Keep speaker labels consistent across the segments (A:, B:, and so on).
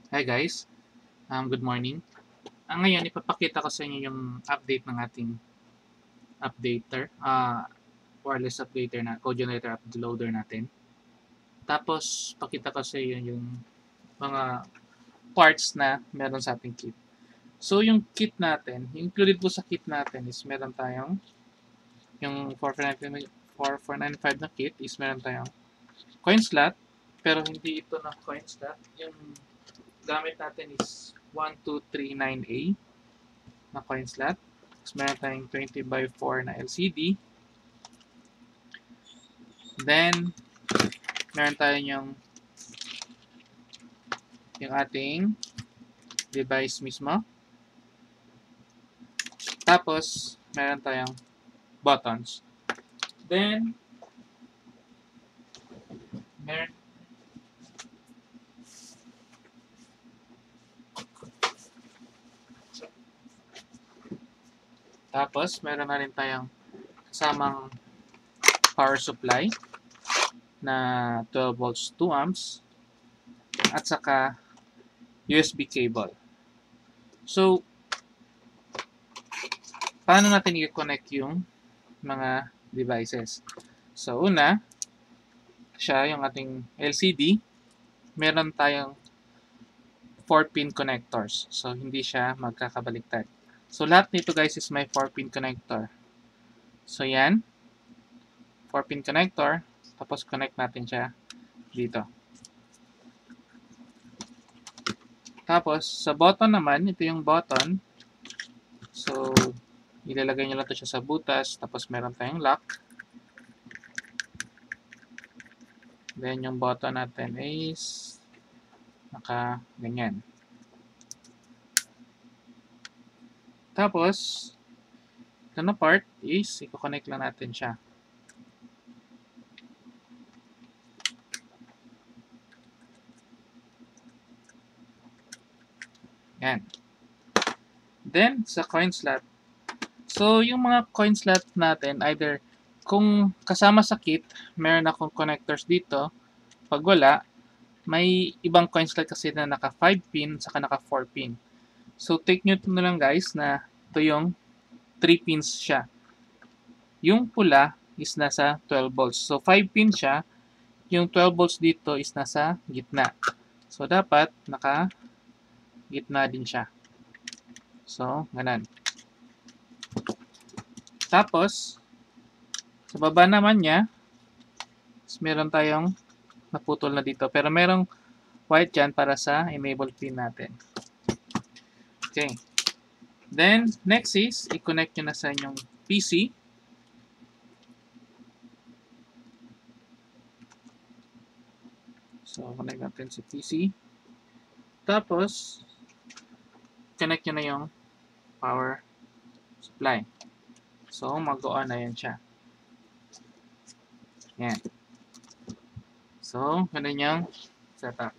A: Hi guys, good morning. Ngayon ipapakita ko sa inyo yung update ng ating updater, wireless updater na code generator uploader natin. Tapos pakita ko sa inyo yung mga parts na meron sa ating kit. So yung kit natin, included po sa kit natin is meron tayong yung 4495 na kit is meron tayong coin slot, pero hindi ito na coin slot. Yung gamit natin is 1239A na coin slot. Tapos meron tayong 20x4 na LCD. Then, meron tayong yung ating device mismo. Tapos, meron tayong buttons. Then, meron tapos, meron na rin tayong kasamang power supply na 12 volts 2 amps at saka USB cable. So, paano natin i-connect yung mga devices? So, una, siya yung ating LCD. Meron tayong 4-pin connectors. So, hindi siya magkakabaliktad. So, lahat nito guys is may 4-pin connector. So, yan. 4-pin connector. Tapos, connect natin siya dito. Tapos, sa button naman, ito yung button. So, ilalagay nyo lang ito siya sa butas. Tapos, meron tayong lock. Then, yung button natin is naka-ganyan. Tapos, ito na part is, i-connect lang natin siya. Yan. Then, sa coin slot. So, yung mga coin slot natin, either kung kasama sa kit, meron akong connectors dito. Pag wala, may ibang coin slot kasi na naka 5 pin, saka naka 4 pin. So, take nyo na lang guys na ito yung 3 pins siya. Yung pula is nasa 12 volts. So, 5 pin siya. Yung 12 volts dito is nasa gitna. So, dapat naka gitna din siya. So, ganun. Tapos, sa baba naman niya, meron tayong naputol na dito. Pero merong white dyan para sa enable pin natin. Okay. Then, next is, i-connect nyo na sa inyong PC. So, connect natin sa PC. Tapos, connect nyo na yung power supply. So, mag-on na yan siya. Yan. So, ganun yung setup.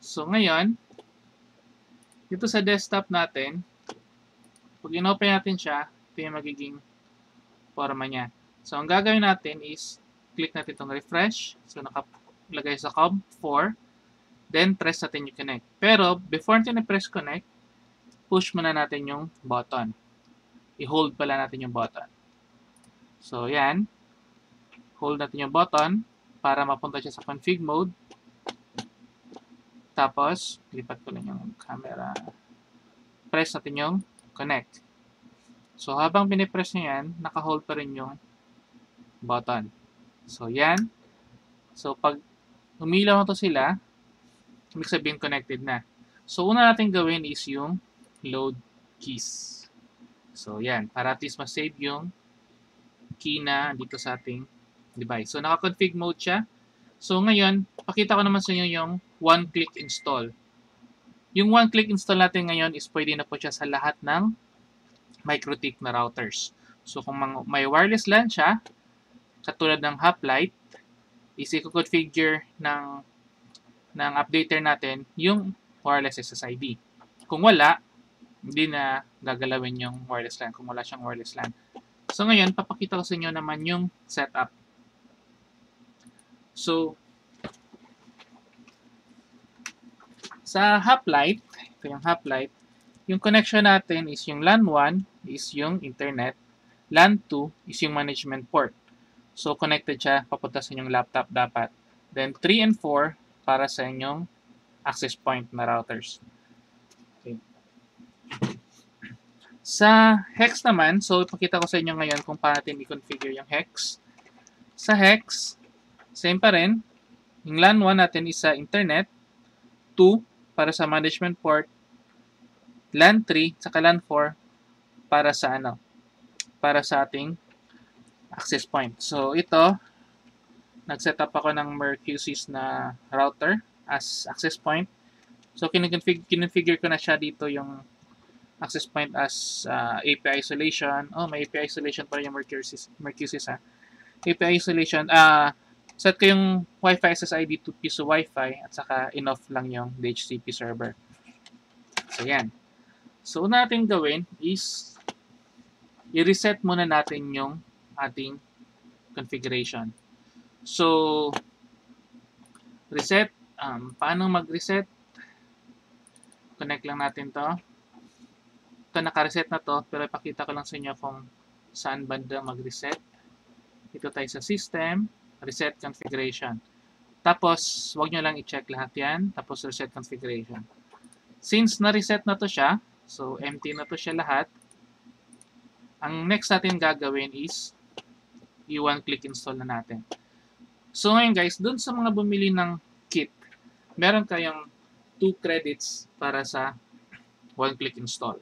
A: So, ngayon, dito sa desktop natin, pag in-open natin siya, ito yung magiging forma niya. So, ang gagawin natin is, click natin itong refresh. So, nakalagay sa COM4. Then, press natin yung connect. Pero, before natin i-press connect, push muna natin yung button. I-hold pala natin yung button. So, yan. Hold natin yung button para mapunta siya sa config mode. Tapos, lipat ko lang yung camera. Press natin yung connect. So, habang pinipress nyo yan, naka-hold pa rin yung button. So, yan. So, pag umilaw na to sila, ibig sabihin connected na. So, una natin gawin is yung load keys. So, yan. Para at least ma-save yung key na dito sa ating device. So, naka-config mode siya. So, ngayon, pakita ko naman sa inyo yung one-click install. Yung one-click install natin ngayon is pwede na po siya sa lahat ng MikroTik na routers. So, kung may wireless LAN siya, katulad ng Hoplite, is i-configure ng updater natin yung wireless SSID. Kung wala, hindi na gagalawin yung wireless LAN kung wala siyang wireless LAN. So ngayon, papakita ko sa inyo naman yung setup. So, Sa Hoplite, ito yung Hoplite, yung connection natin is yung LAN 1 is yung internet, LAN 2 is yung management port. So, connected siya papunta sa inyong laptop dapat. Then, 3 and 4 para sa inyong access point na routers. Okay. Sa hex naman, so ipakita ko sa inyo ngayon kung paano natin i-configure yung hex. Sa hex, same pa rin. Yung LAN 1 natin is sa internet, 2 para sa management port, LAN 3 saka LAN 4 para sa para sa ating access point. So ito, nag-set up ako ng Mercusys na router as access point. So kinonfigure ko na siya dito yung access point as API isolation. Oh, may API isolation pa rin yung Mercusys ha. API isolation, set ko yung Wi-Fi SSID to piso Wi-Fi at saka in-off lang yung DHCP server. So yan. So, una natin gawin is i-reset muna natin yung ating configuration. So, reset. Paano mag-reset? Connect lang natin to. Ito, naka-reset na to, pero ipakita ko lang sa inyo kung saan banda mag-reset. Ito tayo sa system, reset configuration. Tapos, wag nyo lang i-check lahat yan, tapos reset configuration. Since na-reset na to siya, so, empty na to siya lahat. Ang next natin gagawin is i-one-click install na natin. So, ngayon guys, dun sa mga bumili ng kit, meron kayong 2 credits para sa one-click install.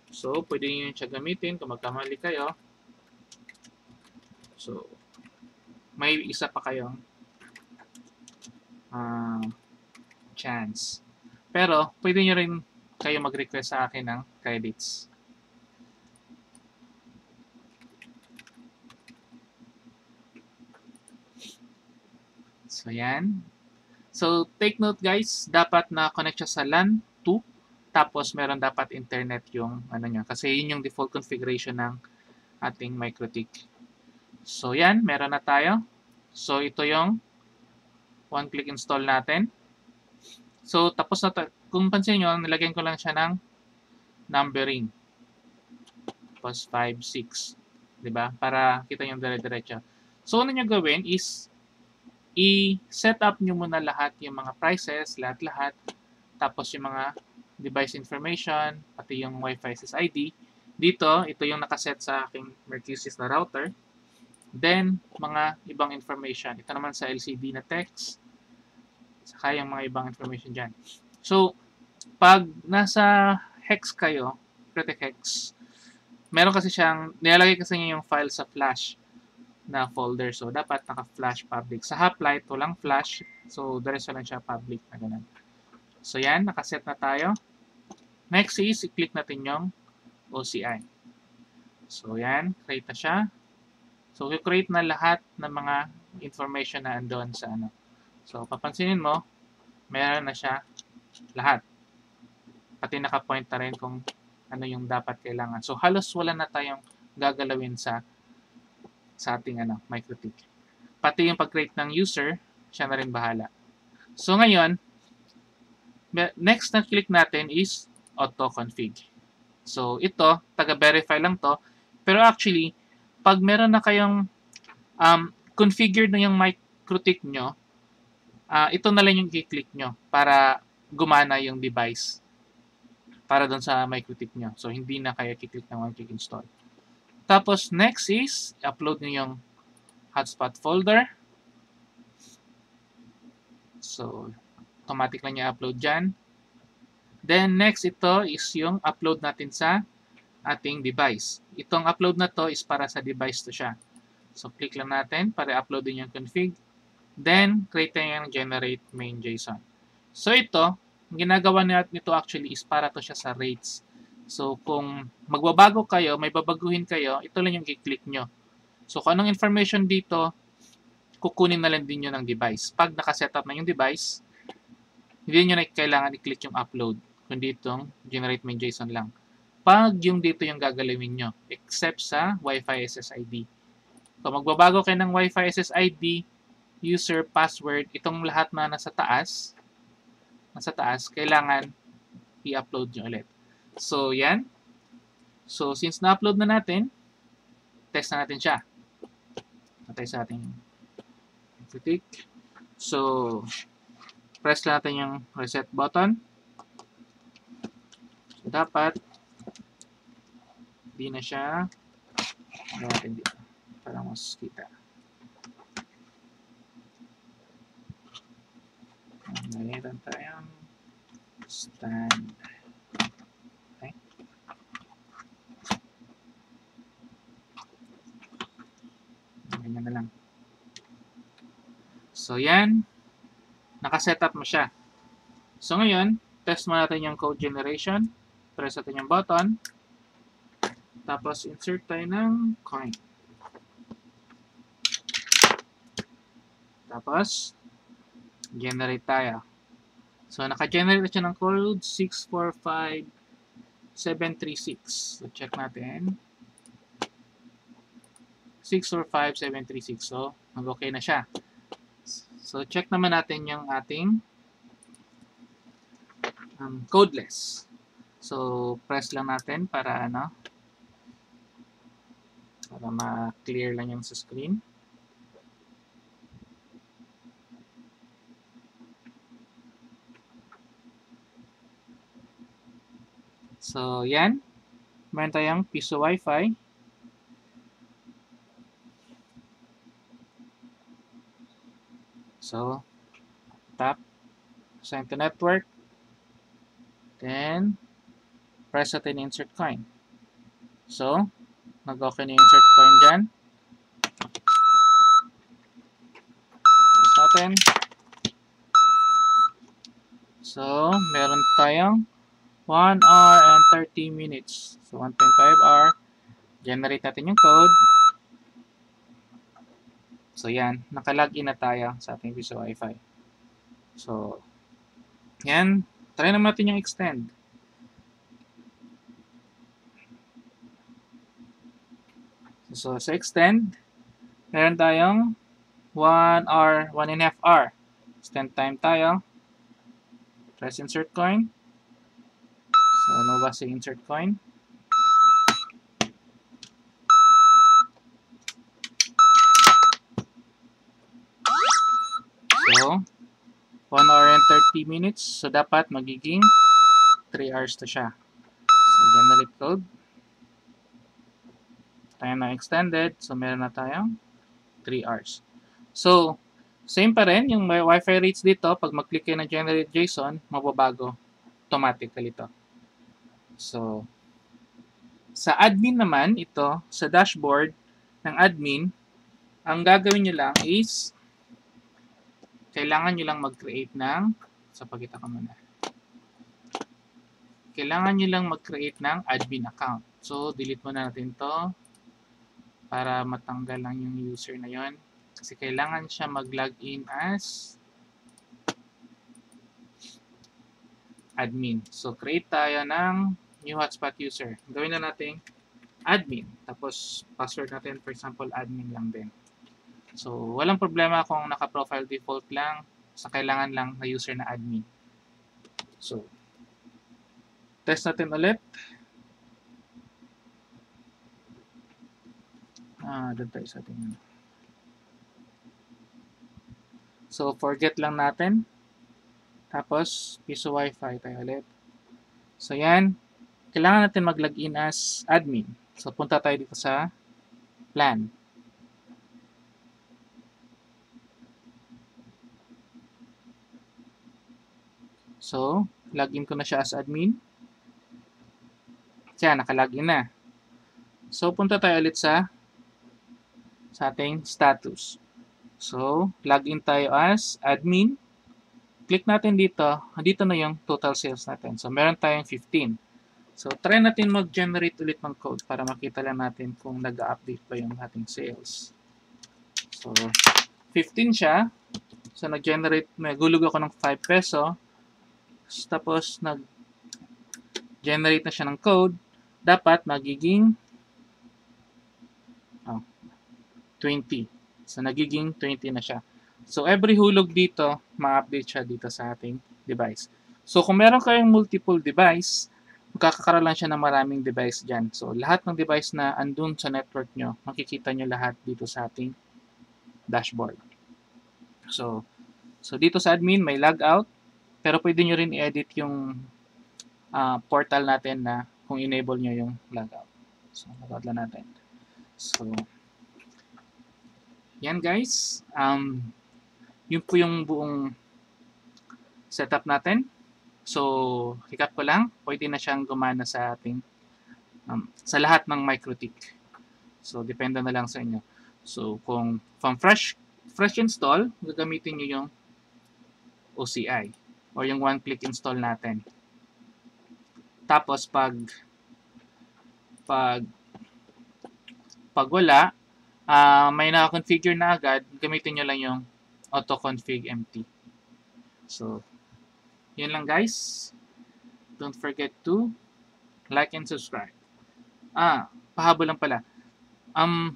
A: So, pwede nyo siya gamitin kung magkamali kayo. So, may isa pa kayong chance. Pero, pwede nyo rin kayo mag-request sa akin ng credits. So, yan. So, take note guys, dapat na connect siya sa LAN 2, tapos meron dapat internet yung niya. Kasi yun yung default configuration ng ating MikroTik. So, yan. Meron na tayo. So, ito yung one-click install natin. So, tapos na kung pansin nyo, nilagyan ko lang siya ng numbering. Tapos 5, 6. Diba? Para kita yung dire-diretso. So, ano nyo gawin is i-set up nyo muna lahat yung mga prices, lahat-lahat. Tapos yung mga device information, pati yung Wi-Fi SSID. Dito, ito yung nakaset sa aking Mercusys na router. Then, mga ibang information. Ito naman sa LCD na text. Saka yung mga ibang information dyan. So, pag nasa hex kayo, Protect Hex, meron kasi siyang, nilalagay kasi niya yung file sa flash na folder. So, dapat naka-flash public. Sa Hoplite, walang flash. So, diretso lang siya public na ganun. So, yan. Nakaset na tayo. Next is, i-click natin yung OCI. So, yan. Create na siya. So, i-create na lahat ng mga information na andon sa So, papansinin mo, meron na siya lahat. Pati naka-point na rin kung ano yung dapat kailangan. So, halos wala na tayong gagalawin sa ating MikroTik. Pati yung pag-create ng user, siya na rin bahala. So, ngayon, next na click natin is auto-config. So, ito, taga-verify lang to. Pero actually, pag meron na kayong configured na yung MikroTik nyo, ito na lang yung i-click nyo para gumana yung device para doon sa MikroTik nyo. So, hindi na kayo i-click ng one-click install. Tapos, next is, upload nyo yung hotspot folder. So, automatic lang yung upload dyan. Then, next ito is yung upload natin sa ating device. Itong upload na to is para sa device to siya. So, click lang natin para upload din yung config. Then, create tayo yung generate main JSON. So, ito, ginagawa nito actually is para to siya sa rates. So, kung magbabago kayo, may babaguhin kayo, ito lang yung i-click nyo. So, kung anong information dito, kukunin na lang din nyo ng device. Pag nakasetup na yung device, hindi nyo na kailangan i-click yung upload, kundi itong generate main JSON lang. Pag yung dito yung gagalawin nyo, except sa Wi-Fi SSID. Kung magbabago kayo ng Wi-Fi SSID, user, password, itong lahat na nasa taas, nasa taas, kailangan i-upload nyo ulit. So, yan. So, since na-upload na natin, test na natin siya. Natay sa ating critic. So, press natin yung reset button. So, dapat di na siya natin dito para mas kita. Mayroon tayong stand. Okay. Ganyan na lang. So, yan. Nakasetup mo siya. So, ngayon, test mo natin yung code generation. Press natin yung button. Tapos, insert tayo ng coin. Tapos, generate tayo. So, naka-generate siya ng code 645736. So, check natin. 645736. So, mag-okay na siya. So, check naman natin yung ating codeless. So, press lang natin para para ma-clear lang yung sa screen. So, yan. Meron tayong piso Wi-Fi. So, tap, assign to network. Then, press natin insert coin. So, mag-okay na yung insert coin dyan. Press natin. So, meron tayong 1 hour and 30 minutes. So, 1.5 hour. Generate natin yung code. So, yan. Naka-login na tayo sa ating Piso Wi-Fi. So, yan. Try naman natin yung extend. So, sa extend, meron tayong 1 hour, 1.5 hour. Extend time tayo. Press insert coin. So, ano ba si insert coin? So, 1 hour and 30 minutes. So, dapat magiging 3 hours to siya. So, generate code. Tayo na extended. So, meron na tayong 3 hours. So, same pa rin. Yung may Wi-Fi rates dito, pag mag-click kayo ng generate JSON, mababago automatically ito. So, sa admin naman, ito, sa dashboard ng admin, ang gagawin nyo lang is, kailangan nyo lang mag-create ng, sa pagkita ko muna. Kailangan nyo lang mag-create ng admin account. So, delete muna natin to para matanggal lang yung user na yon. Kasi kailangan siya mag-login as admin. So, create tayo ng new hotspot user. Gawin na natin admin. Tapos, password natin, for example, admin lang din. So, walang problema kung naka-profile default lang. Sa kailangan lang na user na admin. So, test natin ulit. Doon tayo sa ating. So, forget lang natin. Tapos, Piso Wi-Fi tayo ulit. So, yan. Kailangan natin mag-login as admin. So, punta tayo dito sa plan. So, login ko na siya as admin. Siya, nakalogin na. So, punta tayo ulit sa ating status. So, login tayo as admin. Click natin dito. Dito na yung total sales natin. So, meron tayong 15. So, try natin mag-generate ulit ng code para makita lang natin kung nag-update pa yung ating sales. So, 15 siya. So, nag-generate, nagulog ako ng 5 peso. Tapos, nag-generate na siya ng code. Dapat magiging 20. So, nagiging 20 na siya. So, every hulog dito, ma-update siya dito sa ating device. So, kung meron kayong multiple device, magkakaroon lang siya ng maraming device dyan. So, lahat ng device na andun sa network nyo, makikita nyo lahat dito sa ating dashboard. So dito sa admin, may logout, pero pwede nyo rin i-edit yung portal natin na kung enable nyo yung logout. So, logout lang natin. So, yan guys. Yun po yung buong setup natin. So, recap ko lang, pwede na siyang gumana sa ating sa lahat ng MikroTik. So, depende na lang sa inyo. So, kung from fresh install, gagamitin nyo yung OCI or yung one-click install natin. Tapos, pag wala, may naka-configure na agad, gamitin nyo lang yung auto-config empty. So, yun lang guys. Don't forget to like and subscribe. Pahabol lang pala.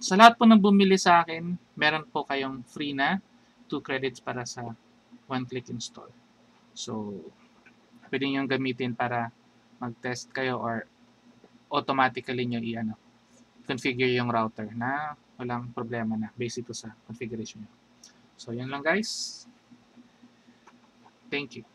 A: Sa lahat po ng bumili sa akin, meron po kayong free na 2 credits para sa one-click install. So, pwede nyo gamitin para mag-test kayo or automatically nyo configure yung router na walang problema na based ito sa configuration nyo. So, yun lang guys. Thank you.